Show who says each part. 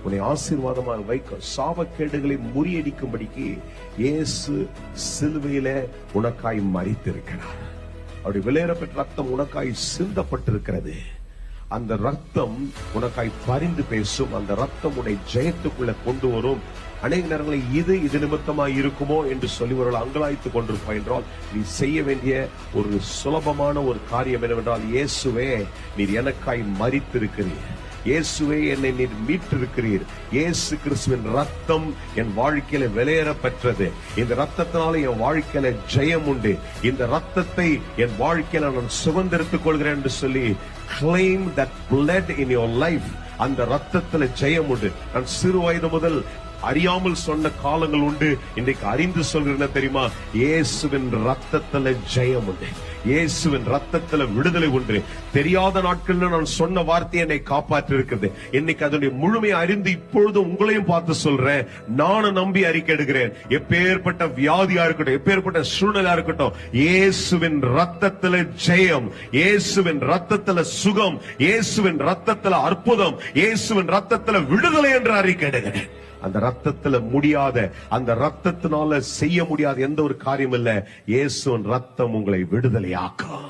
Speaker 1: உன்னை ஆசீர்வாதமாக வைக்க, சாபக்கேடுகளை முறியடிக்கும்படிக்கு இயேசு சிலுவையில உனக்காய் மரித்திருக்கிறார். அவருடைய விலையேறப்பட்ட ரத்தம் உனக்காய் சிந்தப்பட்டிருக்கிறது. அந்த ரத்தம் உனக்காய் பரிந்து பேசும். அந்த ரத்தம் உன்னை ஜெயத்துக்குள்ள கொண்டு வரும். அநேக நேரங்களில் இது நிமித்தமாய் இருக்குமோ என்று சொல்லிவர்கள் அங்கலாய்த்துக் கொண்டிருப்பாய் என்றால், நீ செய்ய வேண்டிய ஒரு சுலபமான ஒரு காரியம் என்னவென்றால், இயேசுவே நீர் எனக்காய் மரித்திருக்கிறீர், இயேசுவே என்னை நீர் மீட்டிருக்கிறீர், இயேசு கிறிஸ்துவின் ரத்தம் என் வாழ்க்கையில விலையேற பெற்றது, இந்த ரத்தத்தினால என் வாழ்க்கையில ஜெயம் உண்டு, இந்த ரத்தத்தை என் வாழ்க்கையில நான் சுதந்திரித்துக் கொள்கிறேன் என்று சொல்லி claim that blood in your life. அந்த ரத்தத்துல ஜெயம் உண்டு. நான் சிறு வயது முதல் அறியாமல் சொன்ன காலங்கள் உண்டு. இன்றைக்கு அறிந்து சொல்கிறேன் தெரியுமா, இயேசுவின் ரத்தத்துல ஜெயம் உண்டு, இயேசுவின் ரத்தத்துல விடுதலை உண்டு. தெரியாத நாட்கள்ல நான் சொன்ன வார்த்தையை என்னை காப்பாற்றி இருக்கிறது. இன்னைக்கு அதனுடைய முழுமையை அறிந்து இப்பொழுது உங்களையும் பார்த்து சொல்றேன், நானும் நம்பி அறிக்கை எடுக்கிறேன். எப்பேற்பட்ட வியாதியா இருக்கட்டும், எப்பேற்பட்ட சூழ்நிலையா இருக்கட்டும், இயேசுவின் ரத்தத்துல ஜெயம், இயேசுவின் ரத்தத்துல சுகம், இயேசுவின் ரத்தத்துல அற்புதம், இயேசுவின் ரத்தத்துல விடுதலை என்று அறிக்கை எடுக்கிறேன். அந்த ரத்தத்துல முடியாத, அந்த ரத்தத்தினால செய்ய முடியாத எந்த ஒரு காரியம் இல்ல. இயேசுவின் ரத்தம் உங்களை விடுதலையாக்கும்.